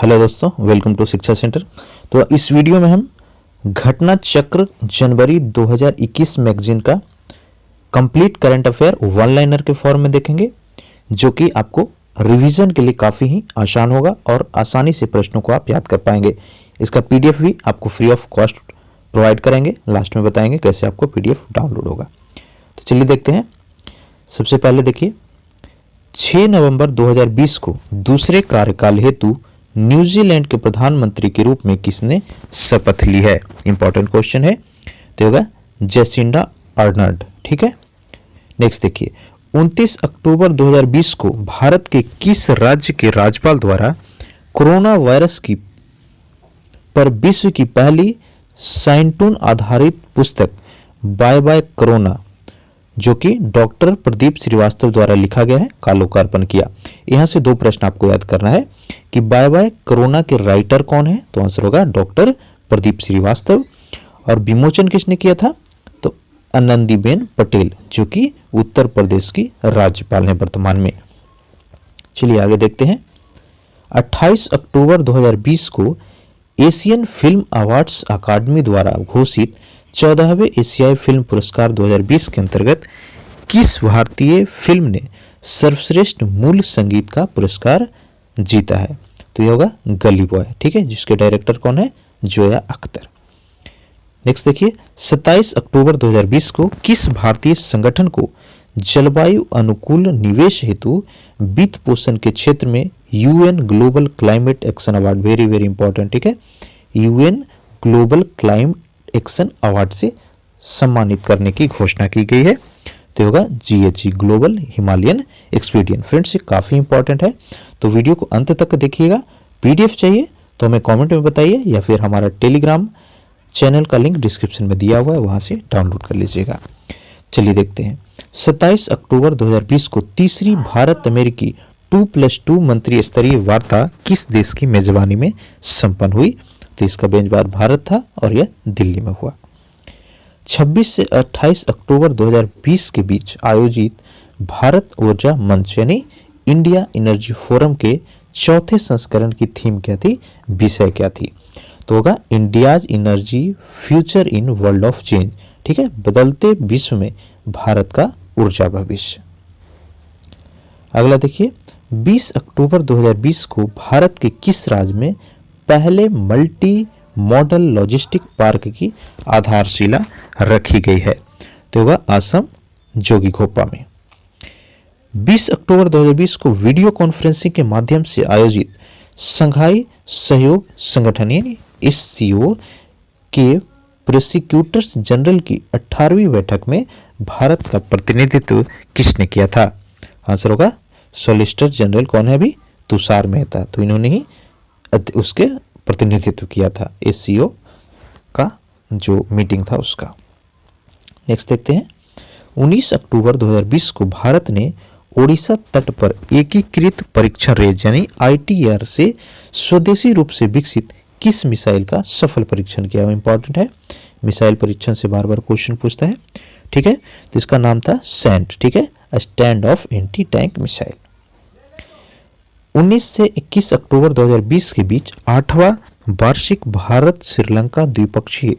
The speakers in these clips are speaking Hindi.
हेलो दोस्तों, वेलकम टू शिक्षा सेंटर। तो इस वीडियो में हम घटना चक्र जनवरी 2021 मैगजीन का complete current affair one liner के फॉर्म में देखेंगे, जो कि आपको रिवीजन के लिए काफ़ी ही आसान होगा और आसानी से प्रश्नों को आप याद कर पाएंगे। इसका पीडीएफ भी आपको फ्री ऑफ कॉस्ट प्रोवाइड करेंगे। लास्ट में बताएंगे कैसे आपको पीडीएफ डाउनलोड होगा। तो चलिए देखते हैं। सबसे पहले देखिए, 6 नवंबर 2020 को दूसरे कार्यकाल हेतु न्यूजीलैंड के प्रधानमंत्री के रूप में किसने शपथ ली है? इंपॉर्टेंट क्वेश्चन है। तो होगा जेसिंडा अर्नल्ड। ठीक है। नेक्स्ट देखिए, 29 अक्टूबर 2020 को भारत के किस राज्य के राज्यपाल द्वारा कोरोना वायरस की पर विश्व की पहली साइंटून आधारित पुस्तक बाय बाय कोरोना, जो कि डॉक्टर प्रदीप श्रीवास्तव द्वारा लिखा गया है, का लोकार्पण किया? यहां से दो प्रश्न आपको याद करना है कि बाय बाय कोरोना के राइटर कौन है? तो आंसर होगा डॉक्टर प्रदीप श्रीवास्तव। और विमोचन किसने किया था? तो आनंदीबेन पटेल, जो कि उत्तर प्रदेश की राज्यपाल है वर्तमान में। चलिए आगे देखते हैं। 28 अक्टूबर 2020 को एशियन फिल्म अवार्ड्स अकादमी द्वारा घोषित 14वें एशियाई फिल्म पुरस्कार 2020 के अंतर्गत किस भारतीय फिल्म ने सर्वश्रेष्ठ मूल संगीत का पुरस्कार जीता है? तो यह होगा गली बॉय। ठीक है, जिसके डायरेक्टर कौन है? जोया अख्तर। नेक्स्ट देखिए, 27 अक्टूबर 2020 को किस भारतीय संगठन को जलवायु अनुकूल निवेश हेतु वित्त पोषण के क्षेत्र में UN global climate action award, very very important, ठीक है, UN global climate action award से सम्मानित करने की घोषणा की गई है? तो होगा जीएचई, ग्लोबल हिमालयन एक्सपीडियन। फ्रेंड्स, ये काफी इंपॉर्टेंट है, तो वीडियो को अंत तक देखिएगा। पीडीएफ चाहिए तो हमें कमेंट में बताइए, या फिर हमारा टेलीग्राम चैनल का लिंक डिस्क्रिप्शन में दिया हुआ है, वहां से डाउनलोड कर लीजिएगा। चलिए देखते हैं। 27 अक्टूबर 2020 को तीसरी भारत अमेरिकी 2+2 मंत्री स्तरीय वार्ता किस देश की मेजबानी में संपन्न हुई? तो इसका मेजबान भारत था और यह दिल्ली में हुआ। 26 से 28 अक्टूबर 2020 के बीच आयोजित भारत ऊर्जा मंच यानी इंडिया एनर्जी फोरम के चौथे संस्करण की थीम क्या थी? विषय क्या थी? तो होगा India's energy future in world of change. ठीक है, बदलते विश्व में भारत का ऊर्जा भविष्य। अगला देखिए, 20 अक्टूबर 2020 को भारत के किस राज्य में पहले मल्टी मॉडल लॉजिस्टिक पार्क की आधारशिला रखी गई है? तो होगा असम जोगीघोपा में। 20 अक्टूबर 2020 को वीडियो कॉन्फ्रेंसिंग के माध्यम से आयोजित संघाई सहयोग संगठन यानी एससीओ के प्रोसिक्यूटर्स जनरल की 18वीं बैठक में भारत का प्रतिनिधित्व किसने किया था? आंसर होगा सॉलिसिटर जनरल कौन है अभी? तुषार मेहता। तो इन्होंने ही उसके प्रतिनिधित्व किया था, एससीओ का जो मीटिंग था उसका। नेक्स्ट देखते हैं। 19 अक्टूबर 2020 को भारत ने ओडिशा तट पर एकीकृत परीक्षण रेंज यानी आईटीआर से स्वदेशी रूप से विकसित किस मिसाइल का सफल परीक्षण किया? इंपॉर्टेंट है, मिसाइल परीक्षण से बार बार क्वेश्चन पूछता है। ठीक है, तो इसका नाम था सैंड। ठीक है, stand of anti tank missile. 19 से 21 अक्टूबर 2020 के बीच 8वां वार्षिक भारत श्रीलंका द्विपक्षीय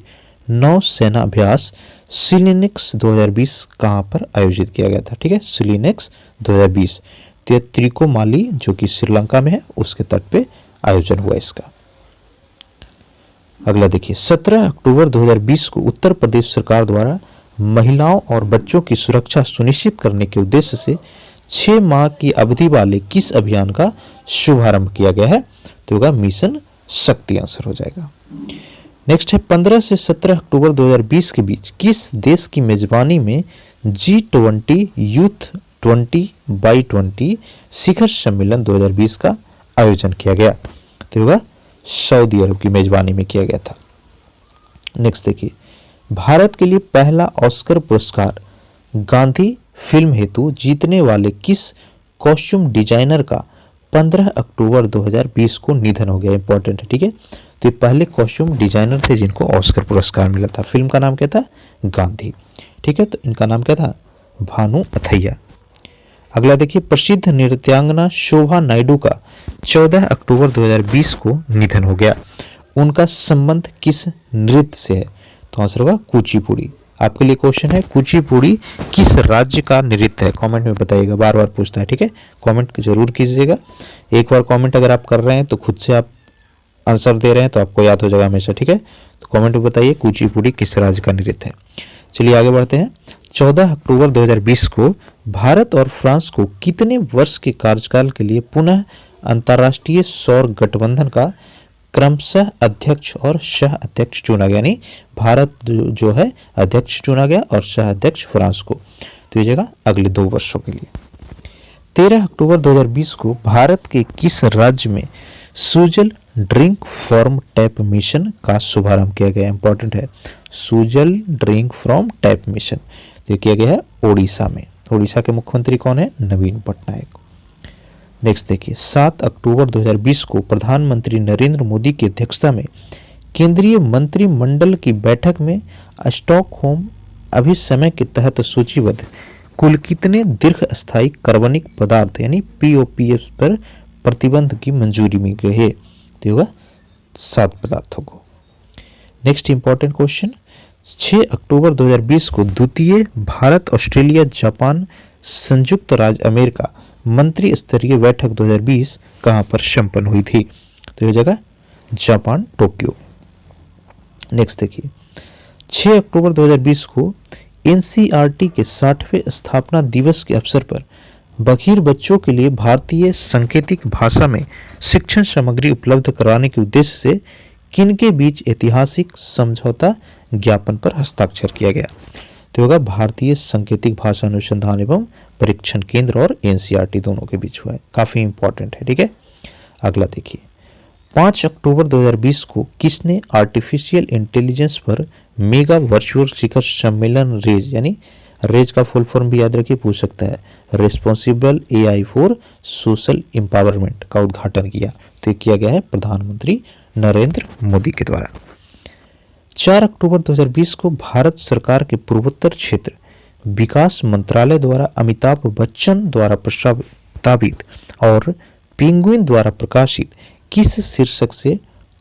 नौसेना अभ्यास सिलिनेक्स 2020 कहां पर आयोजित किया गया था? ठीक है, सिलिनेक्स 2020 त्रिकोमाली जो कि श्रीलंका में है, उसके तट पे आयोजन हुआ इसका। अगला देखिए, 17 अक्टूबर 2020 को उत्तर प्रदेश सरकार द्वारा महिलाओं और बच्चों की सुरक्षा सुनिश्चित करने के उद्देश्य से 6 माह की अवधि वाले किस अभियान का शुभारंभ किया गया है? तो होगा मिशन शक्ति, आंसर हो जाएगा। नेक्स्ट है, 15 से 17 अक्टूबर 2020 के बीच किस देश की मेजबानी में G20 यूथ 20x20 शिखर सम्मेलन 2020 का आयोजन किया गया? तो होगा सऊदी अरब की मेजबानी में किया गया था। नेक्स्ट देखिए, भारत के लिए पहला ऑस्कर पुरस्कार गांधी फिल्म हेतु जीतने वाले किस कॉस्ट्यूम डिजाइनर का 15 अक्टूबर 2020 को निधन हो गया? इंपॉर्टेंट है। ठीक है, तो ये पहले कॉस्ट्यूम डिजाइनर थे जिनको ऑस्कर पुरस्कार मिला था। फिल्म का नाम क्या था? गांधी। ठीक है, तो इनका नाम क्या था? भानु अथैया। अगला देखिए, प्रसिद्ध नृत्यांगना शोभा नायडू का 14 अक्टूबर 2020 को निधन हो गया। उनका संबंध किस नृत्य से है? तो आंसर होगा कुचिपुड़ी। आपके लिए क्वेश्चन है, कुचिपुड़ी किस राज्य का नृत्य है? कमेंट में बताइएगा, बार बार पूछता है, ठीक है, कमेंट जरूर कीजिएगा। एक बार कमेंट अगर आप कर रहे हैं तो खुद से आप आंसर दे रहे हैं तो आपको याद हो जाएगा हमेशा, ठीक है। तो कमेंट में बताइए कुचिपुड़ी किस राज्य का नृत्य है। चलिए आगे बढ़ते हैं। 14 अक्टूबर 2020 को भारत और फ्रांस को कितने वर्ष के कार्यकाल के लिए पुनः अंतर्राष्ट्रीय सौर गठबंधन का क्रमशः अध्यक्ष और सह अध्यक्ष चुना गया? यानी भारत जो है अध्यक्ष चुना गया और सह अध्यक्ष फ्रांस को। तो ये जगह अगले 2 वर्षों के लिए। 13 अक्टूबर 2020 को भारत के किस राज्य में Sujal drink from tap mission का शुभारंभ किया गया? इंपॉर्टेंट है, Sujal drink from tap mission तो किया गया है ओडिशा में। ओडिशा के मुख्यमंत्री कौन है? नवीन पटनायक। नेक्स्ट देखिए, 7 अक्टूबर 2020 को प्रधानमंत्री नरेंद्र मोदी की अध्यक्षता में केंद्रीय मंत्रिमंडल की बैठक में स्टॉकहोम अभिसमय के तहत सूचीबद्ध कुल कितने दीर्घ स्थायी कार्बनिक पदार्थ यानी पीओपीएस पर प्रतिबंध की मंजूरी मिल गई है? तो होगा 7 पदार्थों को। नेक्स्ट इंपॉर्टेंट क्वेश्चन, 6 अक्टूबर 2020 को द्वितीय भारत ऑस्ट्रेलिया जापान संयुक्त राज्य अमेरिका मंत्री स्तरीय बैठक 2020 कहां पर संपन्न हुई थी? तो यह जगह जापान टोक्यो। नेक्स्ट देखिए, 6 अक्टूबर 2020 को एनसीईआरटी के 60वें स्थापना दिवस के अवसर पर बधिर बच्चों के लिए भारतीय सांकेतिक भाषा में शिक्षण सामग्री उपलब्ध कराने के उद्देश्य से किनके बीच ऐतिहासिक समझौता ज्ञापन पर हस्ताक्षर किया गया? तो होगा भारतीय सांकेतिक भाषा अनुसंधान एवं परीक्षण केंद्र और एनसीईआरटी दोनों के बीच हुआ है। काफी इंपॉर्टेंट है, ठीक है। अगला देखिए, 5 अक्टूबर 2020 को किसने आर्टिफिशियल इंटेलिजेंस पर मेगा वर्चुअल शिखर सम्मेलन रेज यानी रेज का फुल फॉर्म भी याद रखिए, पूछ सकता है, responsible AI for social empowerment का उद्घाटन किया? तो किया गया है प्रधानमंत्री नरेंद्र मोदी के द्वारा। 4 अक्टूबर 2020 को भारत सरकार के पूर्वोत्तर क्षेत्र विकास मंत्रालय द्वारा अमिताभ बच्चन द्वारा प्रस्तावित और पेंगुइन द्वारा प्रकाशित किस शीर्षक से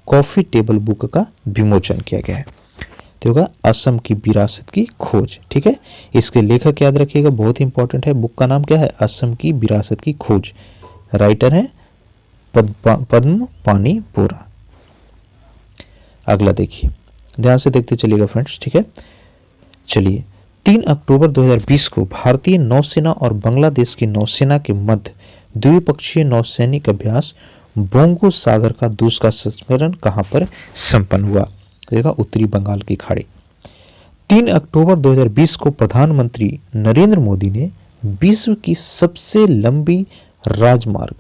कॉफी टेबल बुक का विमोचन किया गया है? तो होगा असम की विरासत की खोज, ठीक है। इसके लेखक याद रखिएगा, बहुत इंपॉर्टेंट है। बुक का नाम क्या है? असम की विरासत की खोज। राइटर है पद्म पानी बोरा। अगला देखिए, ध्यान से देखते चलिएगा फ्रेंड्स, ठीक है। चलिए, 3 अक्टूबर 2020 को भारतीय नौसेना और बांग्लादेश की नौसेना के मध्य द्विपक्षीय नौसैनिक अभ्यास बोंगो सागर का दूसरा संस्करण कहां पर संपन्न हुआ? देखा, उत्तरी बंगाल की खाड़ी। 3 अक्टूबर 2020 को प्रधानमंत्री नरेंद्र मोदी ने विश्व की सबसे लंबी राजमार्ग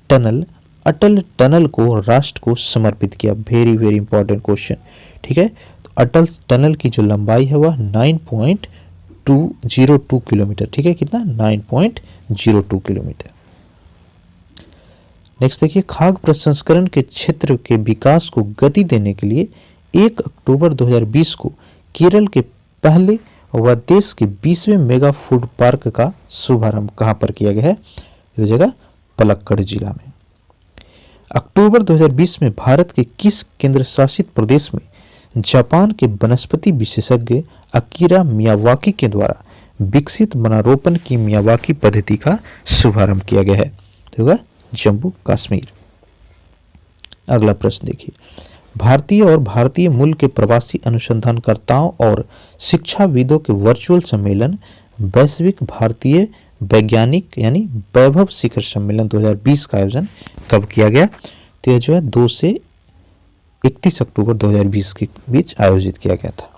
टनल अटल टनल को राष्ट्र को समर्पित किया। वेरी वेरी इंपॉर्टेंट क्वेश्चन, ठीक है। तो अटल टनल की जो लंबाई है वह 9.202 किलोमीटर, ठीक है। कितना? 9.02 किलोमीटर। नेक्स्ट देखिए, खाद्य प्रसंस्करण के क्षेत्र के विकास को गति देने के लिए 1 अक्टूबर 2020 को केरल के पहले व देश के 20वें मेगा फूड पार्क का शुभारंभ कहां पर किया गया है? यह जगह पलक्कड़ जिला में। अक्टूबर 2020 में भारत के किस केंद्र शासित प्रदेश में जापान के वनस्पति विशेषज्ञ अकीरा मियावाकी के द्वारा विकसित वनारोपण की मियावाकी पद्धति का शुभारंभ किया गया है? तो होगा जम्मू कश्मीर। अगला प्रश्न देखिए, भारतीय और भारतीय मूल के प्रवासी अनुसंधानकर्ताओं और शिक्षाविदों के वर्चुअल सम्मेलन वैश्विक भारतीय वैज्ञानिक यानी वैभव शिखर सम्मेलन 2020 का आयोजन कब किया गया? तो यह जो है 2 से 31 अक्टूबर 2020 के बीच आयोजित किया गया था।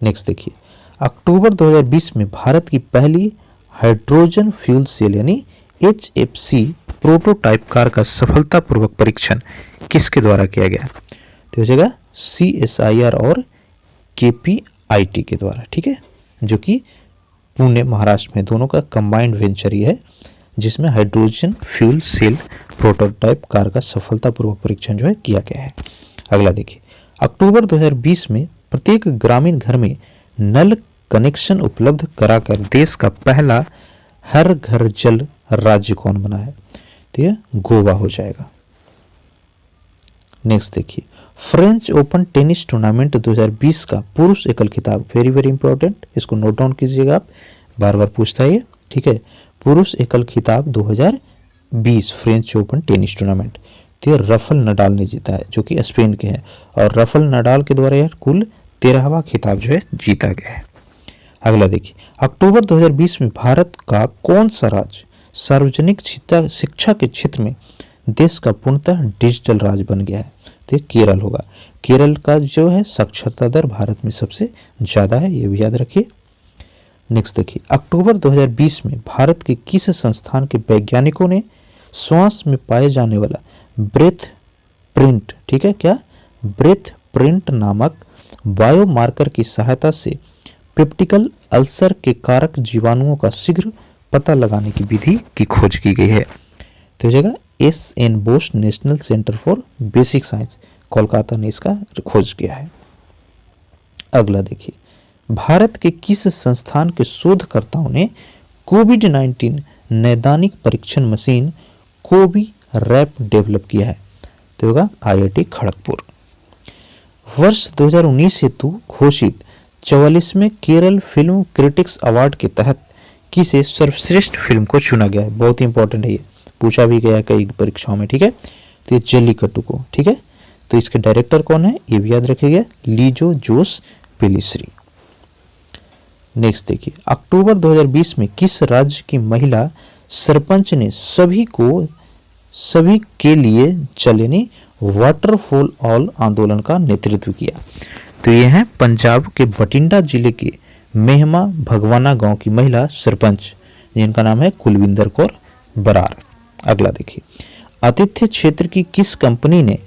नेक्स्ट देखिए, अक्टूबर 2020 में भारत की पहली हाइड्रोजन फ्यूल सेल यानी HFC प्रोटोटाइप कार का सफलतापूर्वक परीक्षण किसके द्वारा किया गया? तो यह जगह CSIR और KPIT के द्वारा, ठीक है, जो कि पुणे महाराष्ट्र में, दोनों का कंबाइंड वेंचर ही है, जिसमें hydrogen fuel cell prototype car का सफलतापूर्वक परीक्षण जो है किया गया है। अगला देखिए, अक्टूबर 2020 में प्रत्येक ग्रामीण घर में नल कनेक्शन उपलब्ध कराकर देश का पहला हर घर जल राज्य कौन बना है? तो ये गोवा हो जाएगा। नेक्स्ट देखिए, फ्रेंच ओपन टेनिस टूर्नामेंट 2020 का पुरुष एकल खिताब, वेरी वेरी इंपॉर्टेंट, इसको नोट डाउन कीजिएगा आप, बार बार पूछता है ये, ठीक है। पुरुष एकल खिताब 2020 फ्रेंच ओपन टेनिस टूर्नामेंट, तो ये रफेल नडाल ने जीता है, जो कि स्पेन के हैं, और रफेल नडाल के द्वारा यह कुल 13वां खिताब जो है जीता गया है। अगला देखिए, अक्टूबर 2020 में भारत का कौन सा राज्य सार्वजनिक शिक्षा के क्षेत्र में देश का पूर्णतः डिजिटल राज्य बन गया है? तो ये केरल होगा। केरल का जो है साक्षरता दर भारत में सबसे ज्यादा है, ये भी याद रखिए। नेक्स्ट देखिए, अक्टूबर 2020 में भारत के किस संस्थान के वैज्ञानिकों ने श्वास में पाए जाने वाला ब्रेथ प्रिंट, ठीक है, क्या ब्रेथ प्रिंट नामक बायोमार्कर की सहायता से पेप्टिकल अल्सर के कारक जीवाणुओं का शीघ्र पता लगाने की विधि की खोज की गई है? तो जगह SN. Bose national centre for basic science, Kolkata ने इसका खोज किया है। अगला देखिए, भारत के किस संस्थान के शोधकर्ताओं ने कोविड-19 नैदानिक परीक्षण मशीन कोवी रैप डेवलप किया है? तो होगा IIT खड़गपुर। वर्ष 2019 हेतु घोषित 44वें केरल फिल्म क्रिटिक्स अवार्ड के तहत किसे सर्वश्रेष्ठ फिल्म को चुना गया है? बहुत इंपॉर्टेंट है, ये पूछा भी गया कई परीक्षाओं में, ठीक है। तो ये जल्लीकट्टू को, ठीक है, तो इसके डायरेक्टर कौन है ये भी याद रखिएगा, लीजो जोस पेलिस्री। नेक्स्ट देखिए, अक्टूबर 2020 में किस राज्य की महिला सरपंच ने सभी के लिए जल यानी वाटर फॉर ऑल आंदोलन का नेतृत्व किया? तो ये है पंजाब के बठिंडा जिले के मेहमा भगवाना गांव की महिला सरपंच, जिनका नाम है कुलविंदर कौर बरार। अगला देखिए, आतिथ्य क्षेत्र की किस कंपनी ने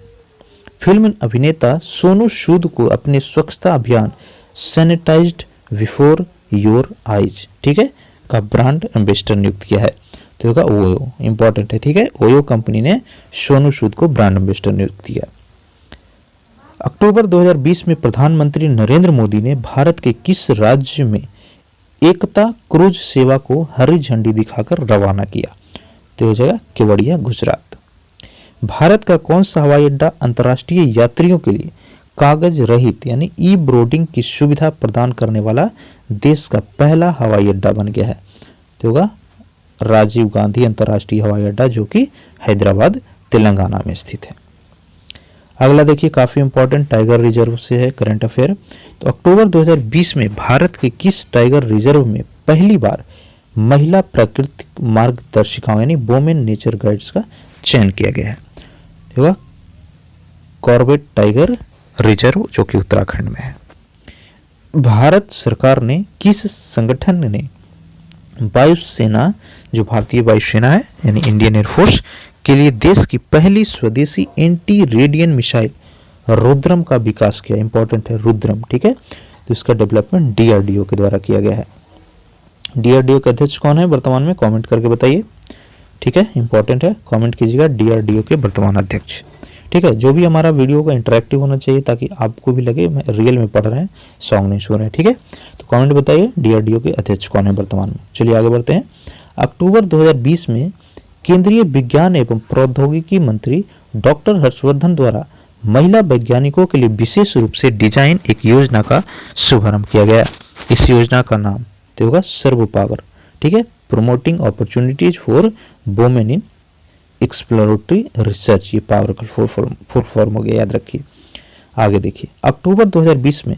फिल्म अभिनेता सोनू सूद को अपने स्वच्छता अभियान सैनिटाइज्ड बिफोर योर आइज, ठीक है, का ब्रांड एम्बेसडर नियुक्त किया है? तो होगा ओयो, इंपॉर्टेंट है, ठीक है, ओयो कंपनी ने सोनू सूद को ब्रांड एम्बेसडर नियुक्त किया। अक्टूबर 2020 में प्रधानमंत्री नरेंद्र मोदी ने भारत के किस राज्य में एकता क्रूज सेवा को हरी झंडी दिखाकर रवाना किया? तो हो जाएगा केवड़िया, गुजरात। भारत का कौन सा हवाई अड्डा अंतर्राष्ट्रीय यात्रियों के लिए कागज रहित यानी ई बोर्डिंग की सुविधा प्रदान करने वाला देश का पहला हवाई अड्डा बन गया है? तो होगा राजीव गांधी अंतर्राष्ट्रीय हवाई अड्डा, जो कि हैदराबाद तेलंगाना में स्थित है। अगला देखिए, काफी इंपॉर्टेंट टाइगर रिजर्व से है करंट अफेयर। तो अक्टूबर 2020 में भारत के किस टाइगर रिजर्व में पहली बार महिला प्राकृतिक मार्गदर्शिकाओं यानी वोमेन नेचर गाइड्स का चयन किया गया है? तो कॉर्बेट टाइगर रिजर्व, जो कि उत्तराखंड में है। भारत सरकार ने किस संगठन ने वायुसेना, जो भारतीय वायुसेना है यानी इंडियन एयरफोर्स के लिए देश की पहली स्वदेशी एंटी रेडियन मिसाइल रुद्रम का विकास किया? इंपॉर्टेंट है रुद्रम, ठीक है, तो इसका डेवलपमेंट DRDO के द्वारा किया गया है। DRDO के अध्यक्ष कौन है वर्तमान में? कमेंट करके बताइए, ठीक है, इंपॉर्टेंट है, कमेंट कीजिएगा DRDO के वर्तमान अध्यक्ष, ठीक है। जो भी हमारा वीडियो का इंटरेक्टिव होना चाहिए ताकि आपको भी लगे मैं रियल में पढ़ रहे हैं, सॉन्ग नहीं सुन रहे हैं, ठीक है। तो कमेंट बताइए DRDO के अध्यक्ष कौन है वर्तमान में। चलिए आगे बढ़ते हैं। अक्टूबर 2020 में केंद्रीय विज्ञान एवं प्रौद्योगिकी मंत्री डॉक्टर हर्षवर्धन द्वारा महिला वैज्ञानिकों के लिए विशेष रूप से डिजाइन एक योजना का शुभारंभ किया गया। इस योजना का नाम तो होगा सर्व पावर, ठीक है, promoting opportunities for women in exploratory research, ये पावर का फुल फॉर्म हो गया, याद रखिए। आगे देखिए, अक्टूबर 2020 में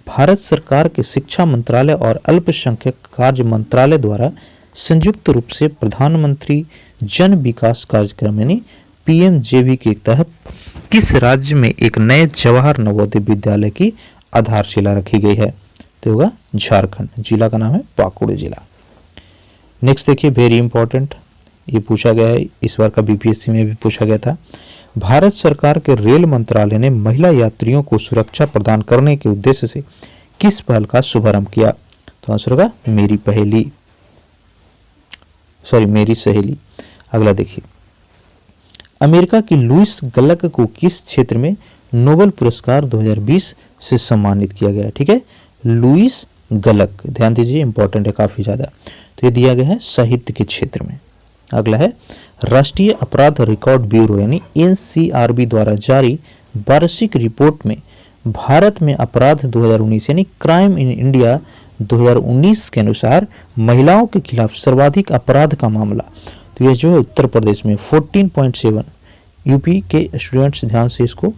भारत सरकार के शिक्षा मंत्रालय और अल्पसंख्यक कार्य मंत्रालय द्वारा संयुक्त रूप से प्रधानमंत्री जन विकास कार्यक्रम यानी PMJV के तहत किस राज्य में एक नए जवाहर नवोदय विद्यालय की आधारशिला रखी गई है? तो होगा झारखंड, जिला का नाम है पाकुड़ जिला। नेक्स्ट देखिए, वेरी इंपॉर्टेंट, ये पूछा गया है, इस बार का BPSC में भी पूछा गया था। भारत सरकार के रेल मंत्रालय ने महिला यात्रियों को सुरक्षा प्रदान करने के उद्देश्य से किस पहल का शुभारंभ किया? तो आंसर होगा मेरी सहेली। अगला देखिए, अमेरिका की लुइस गलक को किस क्षेत्र में नोबेल पुरस्कार 2020 से सम्मानित किया गया? ठीक है, लुइस गलक, ध्यान दीजिए इंपॉर्टेंट है काफी ज्यादा। तो ये दिया गया है साहित्य के क्षेत्र में। अगला है राष्ट्रीय अपराध रिकॉर्ड ब्यूरो यानी एनसीआरबी द्वारा जारी वार्षिक रिपोर्ट में भारत में अपराध 2019 यानी क्राइम इन इंडिया 2019 के अनुसार महिलाओं के खिलाफ सर्वाधिक अपराध का मामला, तो ये जो है उत्तर प्रदेश में 14.7। यूपी के स्टूडेंट्स ध्यान से इसको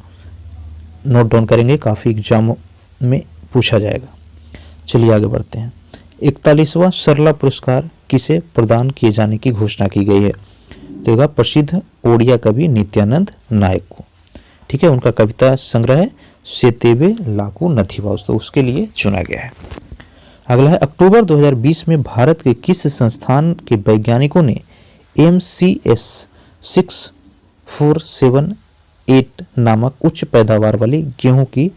नोट डाउन करेंगे, काफी एग्जामों में पूछा जाएगा। चलिए आगे बढ़ते हैं। 41वां सरला पुरस्कार किसे प्रदान किए जाने की घोषणा की गई है? तो प्रसिद्ध ओडिया कवि नित्यानंद नायक को। ठीक है, उनका कविता संग्रह है सेतेबे लाकू नथीवास, तो उसके लिए चुना गया है। अगला है अक्टूबर 2020 में भारत के किस संस्थान के वैज्ञानिकों ने MCS 6478 नामक उच्च पैदावार वाली गेहूं की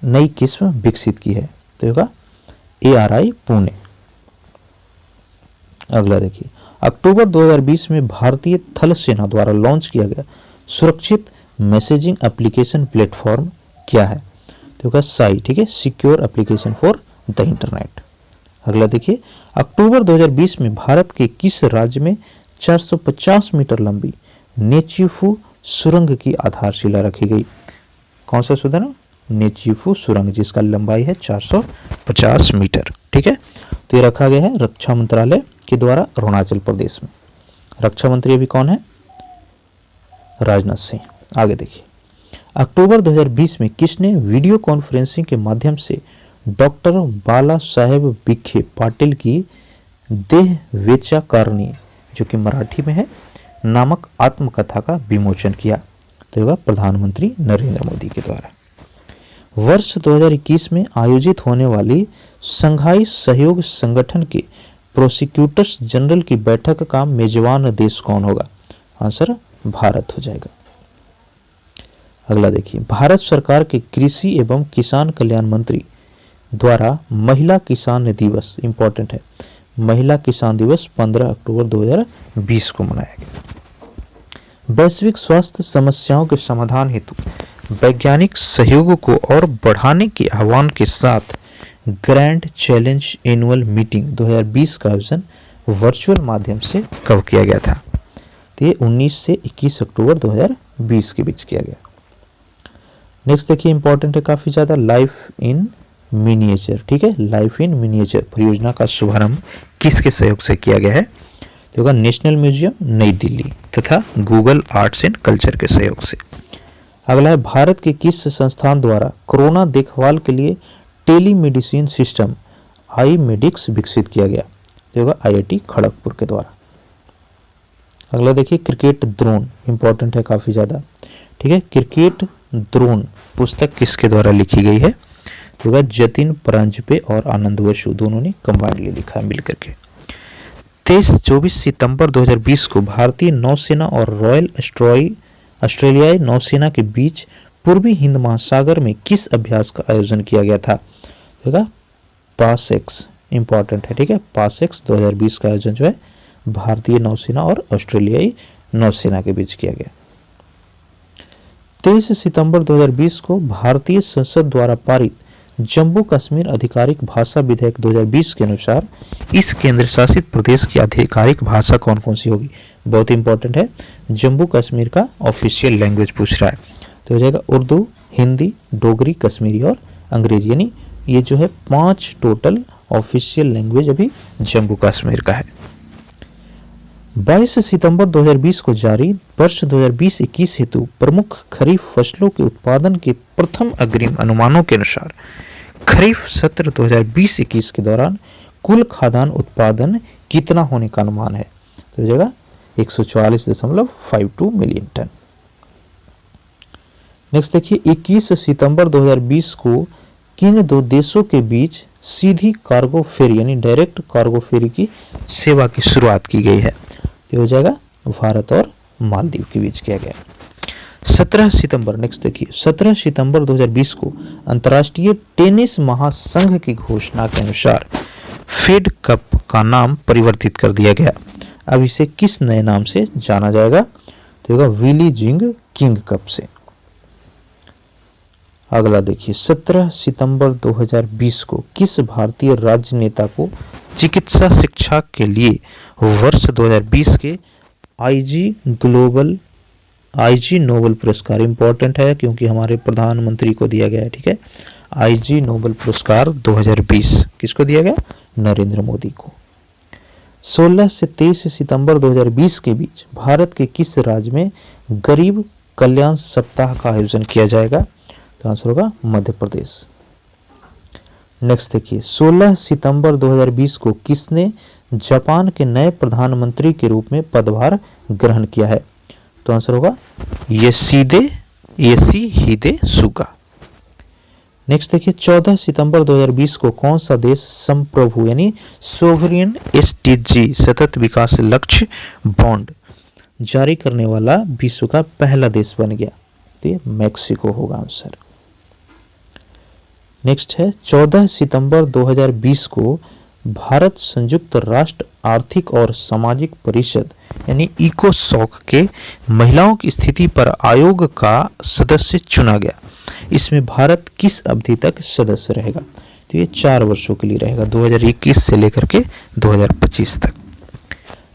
नई किस्म विकसित की है? तो होगा ARI पुणे। अगला देखिए, अक्टूबर 2020 में भारतीय थल सेना द्वारा लॉन्च किया गया सुरक्षित मैसेजिंग एप्लीकेशन प्लेटफॉर्म क्या है? तो होगा साई। ठीक है, secure application for the internet. अगला देखिए, अक्टूबर 2020 में भारत के किस राज्य में 450 मीटर लंबी नेचीफू सुरंग की आधारशिला रखी गई? कौन सा सुरंग? नेचीफू सुरंग, जिसका लंबाई है 450 मीटर। ठीक है, तो ये रखा गया है रक्षा मंत्रालय के द्वारा अरुणाचल प्रदेश में। रक्षा मंत्री अभी कौन है? राजनाथ सिंह। आगे देखिए, अक्टूबर 2020 में किसने वीडियो कॉन्फ्रेंसिंग के माध्यम से डॉक्टर बाला साहेब विखे पाटिल की देह वेचाकारणी, जो कि मराठी में है, नामक आत्मकथा का विमोचन किया? तो होगा प्रधानमंत्री नरेंद्र मोदी के द्वारा। वर्ष 2021 में आयोजित होने वाली संघाई सहयोग संगठन के प्रोसिक्यूटर्स जनरल की बैठक का मेजबान देश कौन होगा? आंसर भारत हो जाएगा। अगला देखिए, भारत सरकार के कृषि एवं किसान कल्याण मंत्री द्वारा महिला किसान दिवस, इंपॉर्टेंट है, महिला किसान दिवस 15 अक्टूबर 2020 को मनाया गया। वैश्विक स्वास्थ्य समस्याओं के समाधान हेतु वैज्ञानिक सहयोग को और बढ़ाने के आह्वान के साथ ग्रैंड चैलेंज एनुअल मीटिंग 2020 का आयोजन वर्चुअल माध्यम से कब किया गया था? तो ये 19 से 21 अक्टूबर 2020 के बीच किया गया। नेक्स्ट देखिए, इंपॉर्टेंट है काफी ज्यादा, लाइफ इन मिनिएचर। ठीक है, लाइफ इन मिनिएचर परियोजना का शुभारंभ किसके सहयोग से किया गया है? तो होगा नेशनल म्यूजियम नई दिल्ली तथा गूगल आर्ट्स एंड कल्चर के सहयोग से। अगला है, भारत के किस संस्थान द्वारा कोरोना देखभाल के लिए टेलीमेडिसिन सिस्टम iMedix विकसित किया गया? तो होगा IIT खड़गपुर के द्वारा। अगला देखिए, क्रिकेट द्रोण, इंपॉर्टेंट है काफी ज्यादा। ठीक है, क्रिकेट द्रोण पुस्तक किसके द्वारा लिखी गई है? तो होगा जतिन परांजपे और आनंद बसु, दोनों ने कंबाइंडली लिखा है मिलकर के। 23-24 सितंबर 2020 को भारतीय नौसेना और रॉयल ऑस्ट्रेलियाई नौसेना के बीच पूर्वी हिंद महासागर में किस अभ्यास का आयोजन किया गया था? होगा पासेक्स, इंपॉर्टेंट है। ठीक है, पासेक्स 2020 का आयोजन जो है भारतीय नौसेना और ऑस्ट्रेलियाई नौसेना के बीच किया गया। 23 सितंबर 2020 को भारतीय संसद द्वारा पारित जम्मू कश्मीर आधिकारिक भाषा विधेयक 2020 के अनुसार इस केंद्र शासित प्रदेश की आधिकारिक भाषा कौन कौन सी होगी? बहुत इंपॉर्टेंट है, जम्मू कश्मीर का ऑफिशियल लैंग्वेज पूछ रहा है, तो हो जाएगा उर्दू, हिंदी, डोगरी, कश्मीरी और अंग्रेजी, यानी ये जो है 5 टोटल ऑफिशियल लैंग्वेज अभी जम्मू कश्मीर का है। 22 सितंबर 2020 को जारी वर्ष 2020-21 हेतु प्रमुख खरीफ फसलों के उत्पादन के प्रथम अग्रिम अनुमानों के अनुसार खरीफ सत्र 2020-21 के दौरान कुल खाद्यान्न उत्पादन कितना होने का अनुमान है? तो हो जाएगा 144.52 मिलियन टन। नेक्स्ट देखिए, 21 सितंबर 2020 को किन दो देशों के बीच सीधी कार्गो फेरी यानी डायरेक्ट कार्गो फेरी की सेवा की शुरुआत की गई है? तो हो जाएगा भारत और मालदीव के बीच किया गया। 17 सितंबर, नेक्स्ट देखिए, 17 सितंबर 2020 को अंतर्राष्ट्रीय टेनिस महासंघ की घोषणा के अनुसार फेड कप का नाम परिवर्तित कर दिया गया। अब इसे किस नए नाम से जाना जाएगा? तो होगा विली जिंग किंग कप से। अगला देखिए 17 सितंबर 2020 को किस भारतीय राजनेता को चिकित्सा शिक्षा के लिए वर्ष 2020 के आईजी नोबेल पुरस्कार इंपॉर्टेंट है क्योंकि हमारे प्रधानमंत्री को दिया गया है, ठीक है। आईजी नोबेल पुरस्कार 2020 किसको दिया गया? नरेंद्र मोदी को। 16 से 23 सितंबर 2020 के बीच भारत के किस राज्य में गरीब कल्याण सप्ताह का आयोजन किया जाएगा? तो आंसर होगा मध्य प्रदेश। नेक्स्ट देखिए 16 सितंबर 2020 को किसने जापान के नए प्रधानमंत्री के रूप में पदभार ग्रहण किया है? तो आंसर होगा योशिहिदे सुगा। नेक्स्ट देखिए 14 सितंबर 2020 को कौन सा देश संप्रभु यानी सोवरियन एसडीजी सतत विकास लक्ष्य बॉन्ड जारी करने वाला विश्व का पहला देश बन गया? तो ये मैक्सिको होगा आंसर। नेक्स्ट है 14 सितंबर 2020 को भारत संयुक्त राष्ट्र आर्थिक और सामाजिक परिषद यानी इकोसॉक के महिलाओं की स्थिति पर आयोग का सदस्य चुना गया। इसमें भारत किस अवधि तक सदस्य रहेगा? तो ये 4 वर्षों के लिए रहेगा, 2021 से लेकर के 2025 तक।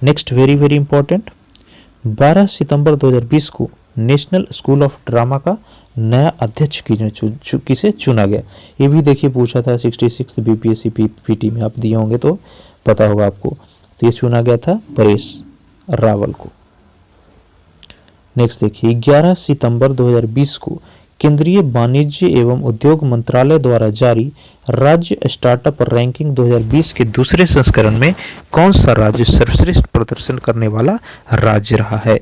नेक्स्ट वेरी वेरी इंपॉर्टेंट 12 सितंबर 2020 को नेशनल स्कूल ऑफ ड्रामा का नया अध्यक्ष किसे चुना गया? ये भी देखिए पूछा था 66 बीपीएससी पीटी में, आप दिए होंगे तो पता होगा आपको। तो ये चुना गया था परेश रावल को। नेक्स्ट देखिए 11 सितंबर 2020 को केंद्रीय वाणिज्य एवं उद्योग मंत्रालय द्वारा जारी राज्य स्टार्टअप रैंकिंग 2020 के दूसरे संस्करण में कौन सा राज्य सर्वश्रेष्ठ प्रदर्शन करने वाला राज्य रहा है?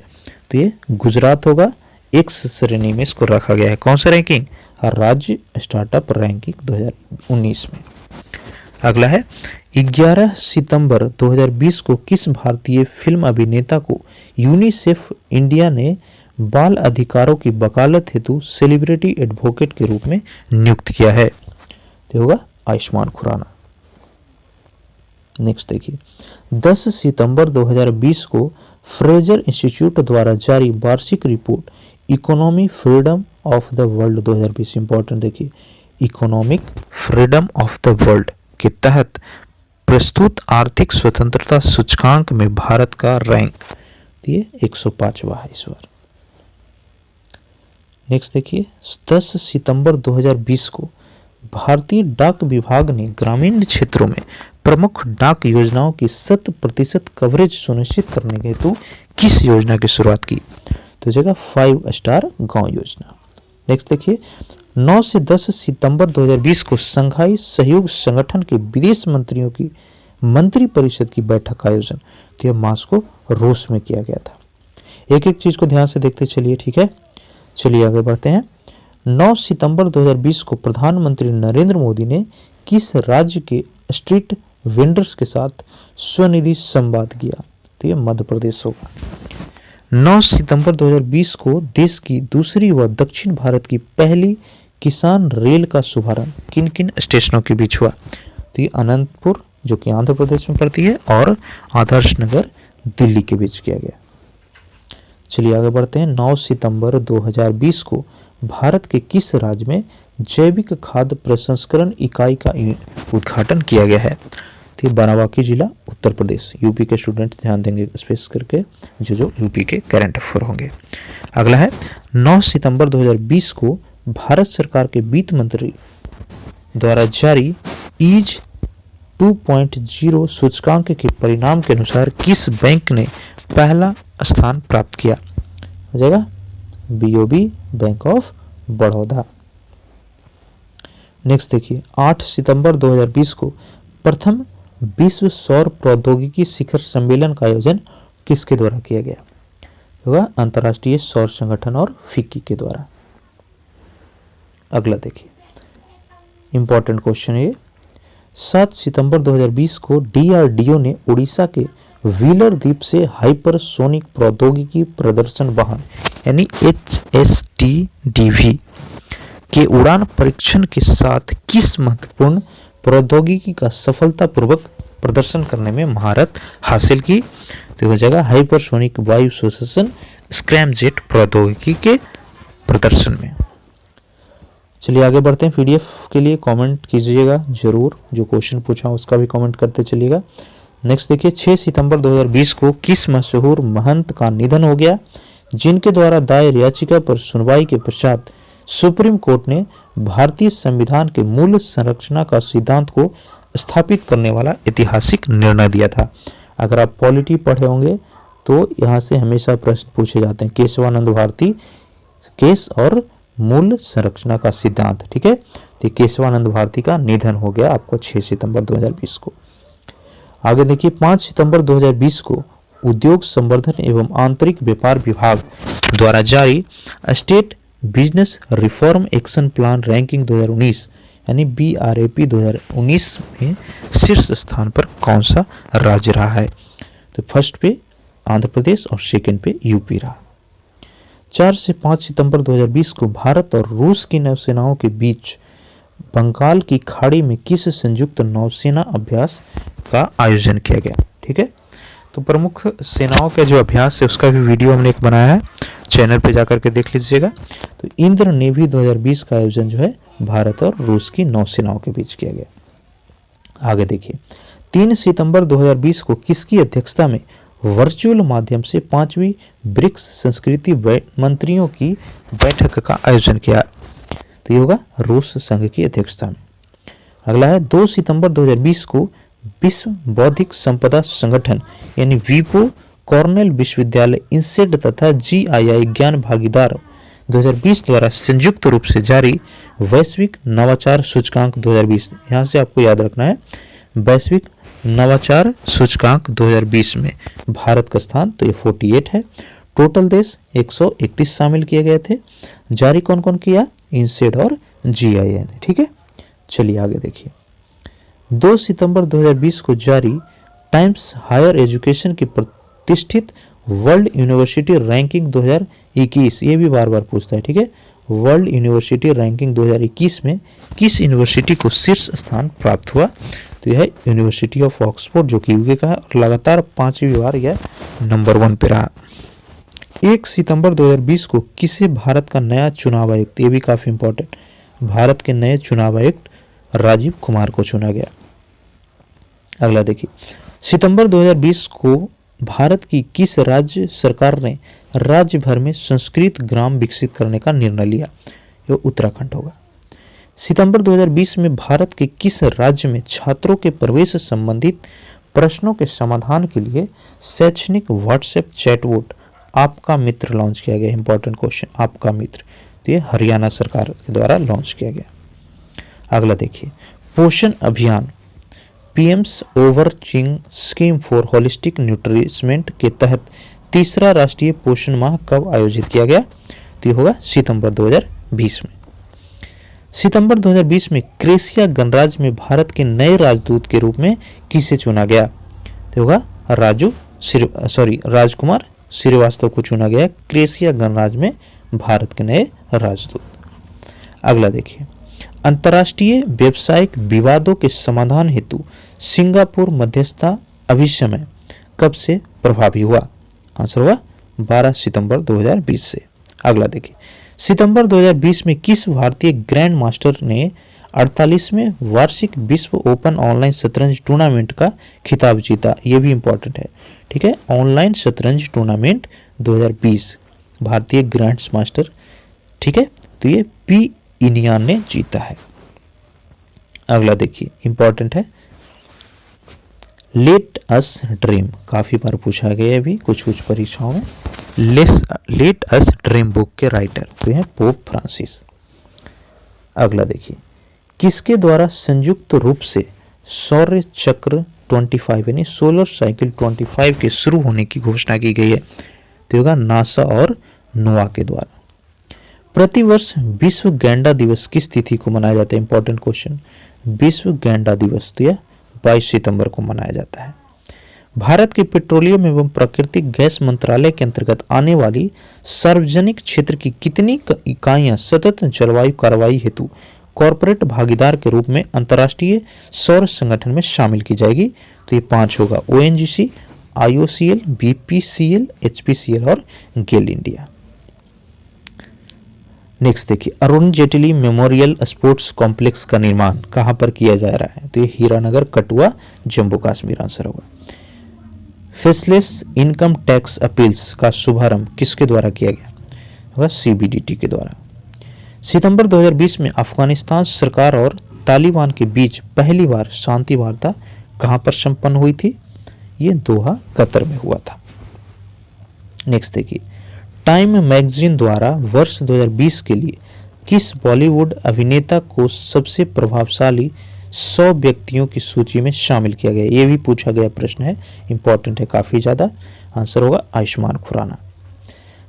तो ये गुजरात होगा। एक्स श्रेणी में इसको रखा गया है। कौन सा रैंकिंग? राज्य स्टार्टअप रैंकिंग 2019 में। अगला है 11 सितंबर 2020 को किस भारतीय फिल्म अभिनेता को यूनिसेफ इंडिया ने बाल अधिकारों की वकालत हेतु सेलिब्रिटी एडवोकेट के रूप में नियुक्त किया है? तो होगा आयुष्मान खुराना। नेक्स्ट देखिए 10 सितंबर 2020 को फ्रेजर इंस्टीट्यूट द्वारा जारी वार्षिक report economy freedom of the world 2020 important देखिए economic freedom of the world के तहत प्रस्तुत आर्थिक स्वतंत्रता सूचकांक में भारत का रैंक ये 105वां है इस बार। नेक्स्ट देखिए 10 सितंबर 2020 को भारतीय डाक विभाग ने ग्रामीण क्षेत्रों में प्रमुख डाक योजनाओं की 100% कवरेज सुनिश्चित करने के हेतु किस योजना की शुरुआत की? तो जगह 5 स्टार गांव योजना। नेक्स्ट देखिए 9 से 10 सितंबर 2020 को संघाई सहयोग संगठन के विदेश मंत्रियों की मंत्री परिषद की बैठक का आयोजन तो यह मास्को रूस में किया गया था। एक एक चीज को ध्यान से देखते चलिए, ठीक है। चलिए आगे बढ़ते हैं। 9 सितंबर 2020 को प्रधानमंत्री नरेंद्र मोदी ने किस राज्य के स्ट्रीट वेंडर्स के साथ स्वनिधि संवाद किया? तो यह मध्य प्रदेश होगा। 9 सितंबर 2020 को देश की दूसरी व दक्षिण भारत की पहली किसान रेल का शुभारंभ किन किन स्टेशनों के बीच हुआ? तो ये अनंतपुर जो कि आंध्र प्रदेश में पड़ती है और आदर्श नगर दिल्ली के बीच किया गया। चलिए आगे बढ़ते हैं। 9 सितंबर 2020 को भारत के किस राज्य में जैविक खाद्य प्रसंस्करण इकाई का उद्घाटन किया गया है? तो ये बाराबांकी जिला उत्तर प्रदेश। यूपी के स्टूडेंट ध्यान देंगे स्पेस करके जो यूपी के करंट अफेयर होंगे। अगला है 9 सितंबर 2020 को भारत सरकार के वित्त मंत्री द्वारा जारी ईज 2.0 सूचकांक के परिणाम के अनुसार किस बैंक ने पहला स्थान प्राप्त किया? हो जाएगा BOB bank of Baroda. Next देखिए 8 सितंबर 2020 को प्रथम विश्व सौर प्रौद्योगिकी शिखर सम्मेलन का आयोजन किसके द्वारा किया गया? होगा अंतर्राष्ट्रीय सौर संगठन और फिक्की के द्वारा। अगला देखिए इंपॉर्टेंट क्वेश्चन है 7 सितंबर 2020 को डीआरडीओ ने उड़ीसा के व्हीलर द्वीप से हाइपरसोनिक प्रौद्योगिकी प्रदर्शन वाहन यानी HSTDV के उड़ान परीक्षण के साथ किस महत्वपूर्ण प्रौद्योगिकी का सफलतापूर्वक प्रदर्शन करने में महारत हासिल की? तो हो जाएगा हाइपरसोनिक वायु श्वसन स्क्रैमजेट प्रौद्योगिकी के प्रदर्शन में। चलिए आगे बढ़ते हैं। पीडीएफ के लिए कमेंट कीजिएगा जरूर, जो क्वेश्चन पूछा उसका भी कमेंट करते चलिएगा। नेक्स्ट देखिए, 6 सितंबर 2020 को किस मशहूर महंत का निधन हो गया, जिनके द्वारा दायर याचिका पर सुनवाई के पश्चात सुप्रीम कोर्ट ने भारतीय संविधान के मूल संरचना का सिद्धांत को स्थापित करने वाला ऐतिहासिक निर्णय दिया था। अगर आप पॉलिटी पढ़े होंगे तो यहाँ से हमेशा प्रश्न पूछे जाते हैं, केशवानंद भारती केस और मूल संरचना का सिद्धांत। ठीक है, तो केशवानंद भारती का निधन हो गया आपको 6 सितंबर 2020 को। आगे देखिए, 5 सितंबर 2020 को उद्योग संवर्धन एवं आंतरिक व्यापार विभाग द्वारा जारी estate business reform action plan ranking 2019 यानी BRAP 2019 में शीर्ष स्थान पर कौन सा राज्य रहा है? तो फर्स्ट पे आंध्र प्रदेश और सेकंड पे यूपी रहा। 4 से 5 सितंबर 2020 को भारत और रूस की नौसेनाओं के बीच बंगाल की खाड़ी में किस संयुक्त नौसेना अभ्यास का आयोजन किया गया? ठीक है, तो प्रमुख सेनाओं का जो अभ्यास है उसका भी वीडियो हमने एक बनाया है, चैनल पे जाकर के देख लीजिएगा। तो इंद्र नेवी 2020 का आयोजन जो है भारत और रूस की नौसेनाओं के बीच किया गया। आगे देखिए, 3 सितंबर 2020 को किसकी अध्यक्षता में वर्चुअल माध्यम से 5वीं ब्रिक्स संस्कृति मंत्रियों की बैठक का आयोजन किया? तो ये होगा रूस संघ की अध्यक्षता में। अगला है 2 सितंबर 2020 को विश्व बौद्धिक संपदा संगठन यानी वीपो, कॉर्नेल विश्वविद्यालय, इंसेड तथा GII ज्ञान भागीदार 2020 द्वारा संयुक्त रूप से जारी वैश्विक नवाचार सूचकांक 2020, यहाँ से आपको याद रखना है वैश्विक नवाचार सूचकांक 2020 में भारत का स्थान तो ये 48 है। टोटल देश 131 शामिल किए गए थे। जारी कौन कौन किया? इंसेड और GII ने। ठीक है, चलिए आगे देखिए, 2 सितंबर 2020 को जारी टाइम्स हायर एजुकेशन की प्रतिष्ठित वर्ल्ड यूनिवर्सिटी रैंकिंग 2021, ये भी बार बार पूछता है। ठीक है, वर्ल्ड यूनिवर्सिटी रैंकिंग 2021 में किस यूनिवर्सिटी को शीर्ष स्थान प्राप्त हुआ? तो यह यूनिवर्सिटी ऑफ ऑक्सफोर्ड जो कि यूके का है और लगातार 5वीं बार यह नंबर 1 पे रहा। 1 सितंबर 2020 को किसे भारत का नया चुनाव आयुक्त, ये भी काफी इंपॉर्टेंट, भारत के नए चुनाव आयुक्त राजीव कुमार को चुना गया। अगला देखिए, सितंबर 2020 को भारत की किस राज्य सरकार ने राज्य भर में संस्कृत ग्राम विकसित करने का निर्णय लिया? यह उत्तराखंड होगा। सितंबर 2020 में भारत के किस राज्य में छात्रों के प्रवेश संबंधित प्रश्नों के समाधान के लिए शैक्षणिक व्हाट्सएप चैटबॉट आपका मित्र लॉन्च किया गया? इंपॉर्टेंट क्वेश्चन, आपका मित्र, तो ये हरियाणा सरकार के द्वारा लॉन्च किया गया। अगला देखिए, Poshan Abhiyaan PM's overarching scheme for holistic nourishment के तहत तीसरा राष्ट्रीय पोषण माह कब आयोजित किया गया? तो ये होगा सितंबर 2020 में। सितंबर 2020 में क्रेसिया गणराज्य में भारत के नए राजदूत के रूप में किसे चुना गया? तो होगा राजकुमार श्रीवास्तव को चुना गया क्रेसिया गणराज्य में भारत के नए राजदूत। अगला देखिए, अंतर्राष्ट्रीय व्यावसायिक विवादों के समाधान हेतु सिंगापुर मध्यस्थता अभिसमय कब से प्रभावी हुआ? आंसर हुआ 12 सितंबर 2020 से। अगला देखिए, सितंबर 2020 में किस भारतीय ग्रैंड मास्टर ने 48वें वार्षिक विश्व ओपन ऑनलाइन शतरंज टूर्नामेंट का खिताब जीता? ये भी इंपॉर्टेंट है। ठीक है, ऑनलाइन शतरंज टूर्नामेंट 2020 भारतीय ग्रैंड मास्टर, ठीक है, तो ये पी इनियान ने जीता है। अगला देखिए, इंपॉर्टेंट है, लेट अस ड्रीम, काफी बार पूछा गया है अभी कुछ परीक्षाओं में। लेट अस ड्रीम बुक के राइटर तो हैं पोप फ्रांसिस। अगला देखिए, किसके द्वारा संयुक्त रूप से सौर चक्र 25 यानी सोलर साइकिल 25 के शुरू होने की घोषणा की गई है? तो होगा नासा और नोआ के द्वारा। प्रतिवर्ष विश्व गैंडा दिवस किस तिथि को मनाया जाता है? इंपॉर्टेंट क्वेश्चन, विश्व गैंडा दिवस तो यह 22 सितंबर को मनाया जाता है। भारत के पेट्रोलियम एवं प्राकृतिक गैस मंत्रालय के अंतर्गत आने वाली सार्वजनिक क्षेत्र की कितनी इकाइयां सतत जलवायु कार्रवाई हेतु कॉरपोरेट भागीदार के रूप में अंतर्राष्ट्रीय सौर संगठन में शामिल की जाएगी? तो ये 5 होगा, ONGC, IOCL, BPCL, HPCL और गेल इंडिया। नेक्स्ट देखिए, Arun Jaitley memorial sports complex का निर्माण कहाँ पर किया जा रहा है? तो ये हीरानगर, कटुआ, जम्मू कश्मीर आंसर होगा। फेसलेस इनकम टैक्स अपील्स का शुभारंभ किसके द्वारा किया गया? होगा सीबीडीटी के द्वारा। सितंबर 2020 में अफगानिस्तान सरकार और तालिबान के बीच पहली बार शांति वार्ता कहां पर संपन्न हुई थी? ये दोहा, कतर में हुआ था। नेक्स्ट देखिए, टाइम मैगजीन द्वारा वर्ष 2020 के लिए किस बॉलीवुड अभिनेता को सबसे प्रभावशाली 100 व्यक्तियों की सूची में शामिल किया गया? ये भी पूछा गया प्रश्न है, इंपॉर्टेंट है काफी ज्यादा। आंसर होगा आयुष्मान खुराना।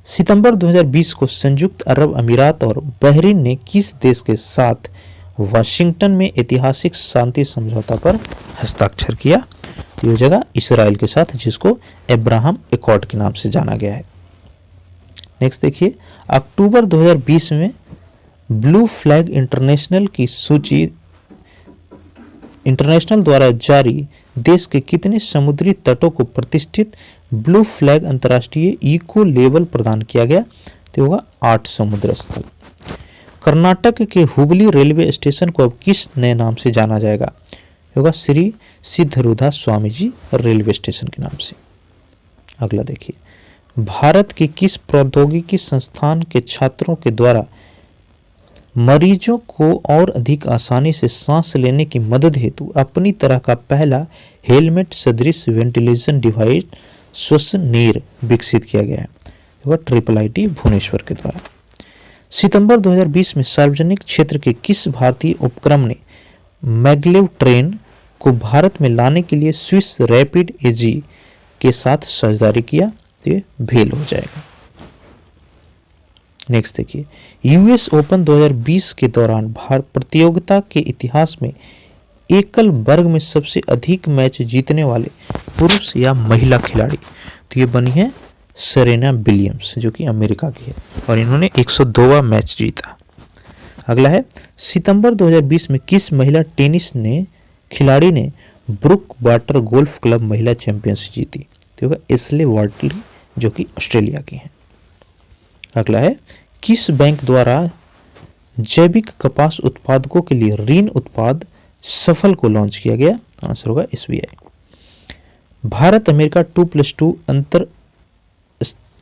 सितंबर 2020 को संयुक्त अरब अमीरात और बहरीन ने किस देश के साथ वाशिंगटन में ऐतिहासिक शांति समझौता पर हस्ताक्षर किया? तो यह जगह इसराइल के साथ, जिसको अब्राहम एकॉर्ड के नाम से जाना गया है। नेक्स्ट देखिए, अक्टूबर 2020 में ब्लू फ्लैग इंटरनेशनल की सूची इंटरनेशनल द्वारा जारी देश के कितने समुद्री तटों को प्रतिष्ठित ब्लू फ्लैग अंतर्राष्ट्रीय इको लेबल प्रदान किया गया? तो होगा 8 समुद्र स्थल। कर्नाटक के हुबली रेलवे स्टेशन को अब किस नए नाम से जाना जाएगा? होगा श्री सिद्धरूढ़ा स्वामी जी रेलवे स्टेशन के नाम से। अगला देखिए, भारत के किस प्रौद्योगिकी संस्थान के छात्रों के द्वारा मरीजों को और अधिक आसानी से सांस लेने की मदद हेतु अपनी तरह का पहला हेलमेट सदृश वेंटिलेशन डिवाइस श्वसनीर विकसित किया गया है? वह IIIT भुवनेश्वर के द्वारा। सितंबर 2020 में सार्वजनिक क्षेत्र के किस भारतीय उपक्रम ने मैगलेव ट्रेन को भारत में लाने के लिए स्विस रैपिड एजी के साथ साझेदारी किया? ये भेल हो जाएगा। नेक्स्ट देखिए, यूएस ओपन 2020 के दौरान प्रतियोगिता के इतिहास में एकल वर्ग में सबसे अधिक मैच जीतने वाले पुरुष या महिला खिलाड़ी? तो ये बनी है सेरेना विलियम्स, जो कि अमेरिका की है, और इन्होंने 102वां मैच जीता। अगला है, सितंबर 2020 में किस महिला टेनिस खिलाड़ी ने ब्रुक वाटर गोल्फ क्लब महिला चैंपियनशिप जीती? तो होगा एस्ले वाटली, जो कि ऑस्ट्रेलिया की है। अगला है, किस बैंक द्वारा जैविक कपास उत्पादकों के लिए ऋण उत्पाद सफल को लॉन्च किया गया? आंसर होगा SBI। भारत अमेरिका 2+2 अंतर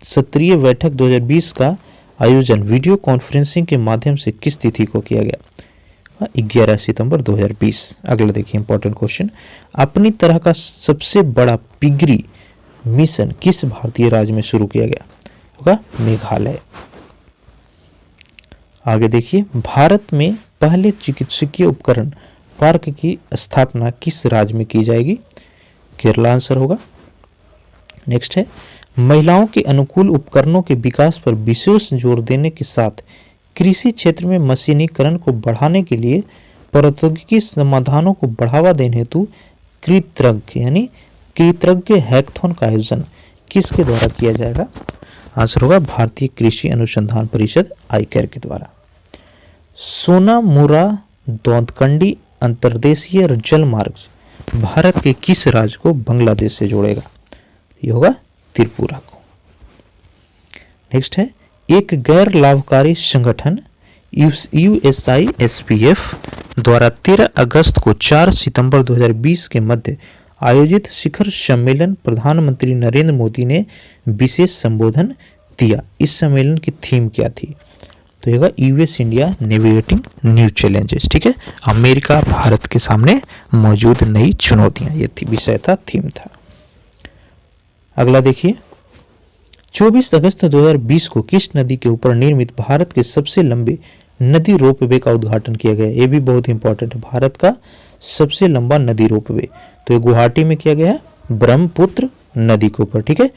सत्रीय बैठक 2020 का आयोजन वीडियो कॉन्फ्रेंसिंग के माध्यम से किस तिथि को किया गया? 11 सितंबर 2020। अगला देखिए इंपॉर्टेंट क्वेश्चन, अपनी तरह का सबसे बड़ा पिगरी मिशन किस भारतीय राज्य में शुरू किया गया? होगा मेघालय। आगे देखिए, भारत में पहले चिकित्सकीय उपकरण पार्क की स्थापना किस राज्य में की जाएगी? केरला आंसर होगा। नेक्स्ट है, महिलाओं के अनुकूल उपकरणों के विकास पर विशेष जोर देने के साथ कृषि क्षेत्र में मशीनीकरण को बढ़ाने के लिए प्रौद्योगिकी समाधानों को बढ़ावा देने हेतु कृतज्ञ हैकाथॉन का आयोजन किसके द्वारा किया जाएगा? आंसर होगा भारतीय कृषि अनुसंधान परिषद आईकेर के द्वारा। सोनामुरा दौदकंडी अंतर्देशीय जल मार्ग भारत के किस राज्य को बांग्लादेश से जोड़ेगा? ये होगा त्रिपुरा को। नेक्स्ट है, एक गैर लाभकारी संगठन USISPF द्वारा 13 अगस्त को 4 सितंबर 2020 के मध्य आयोजित शिखर सम्मेलन प्रधानमंत्री नरेंद्र मोदी ने विशेष संबोधन दिया। इस सम्मेलन की थीम क्या थी? तो यह US India navigating new challenges. ठीक है, अमेरिका भारत के सामने मौजूद नई चुनौतियां, ये विषय था, थीम था। अगला देखिए, 24 अगस्त 2020 को किस नदी के ऊपर निर्मित भारत के सबसे लंबे नदी रोपवे का उद्घाटन किया गया? ये भी बहुत इंपॉर्टेंट है, भारत का सबसे लंबा नदी रोपवे तो ये गुवाहाटी में किया गया, ब्रह्मपुत्र नदी के ऊपर। ठीक है,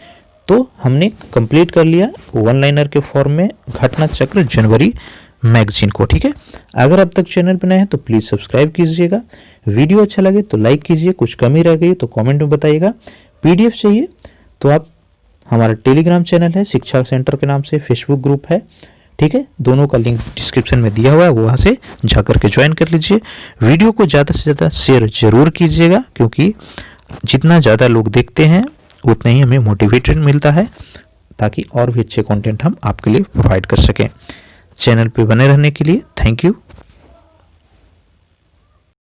तो हमने कंप्लीट कर लिया वन लाइनर के फॉर्म में घटना चक्र जनवरी मैगजीन को। ठीक है, अगर अब तक चैनल पर नए हैं तो प्लीज सब्सक्राइब कीजिएगा, वीडियो अच्छा लगे तो लाइक कीजिए, कुछ कमी रह गई तो कमेंट में बताइएगा। PDF चाहिए तो आप हमारा टेलीग्राम चैनल है शिक्षा सेंटर के नाम से, फेसबुक ग्रुप है, ठीक है, दोनों का लिंक डिस्क्रिप्शन में दिया हुआ है, वहां से जा करके ज्वाइन कर लीजिए। वीडियो को ज़्यादा से ज़्यादा शेयर जरूर कीजिएगा, क्योंकि जितना ज़्यादा लोग देखते हैं उतना ही हमें मोटिवेटेड मिलता है, ताकि और भी अच्छे कंटेंट हम आपके लिए प्रोवाइड कर सकें। चैनल पे बने रहने के लिए थैंक यू।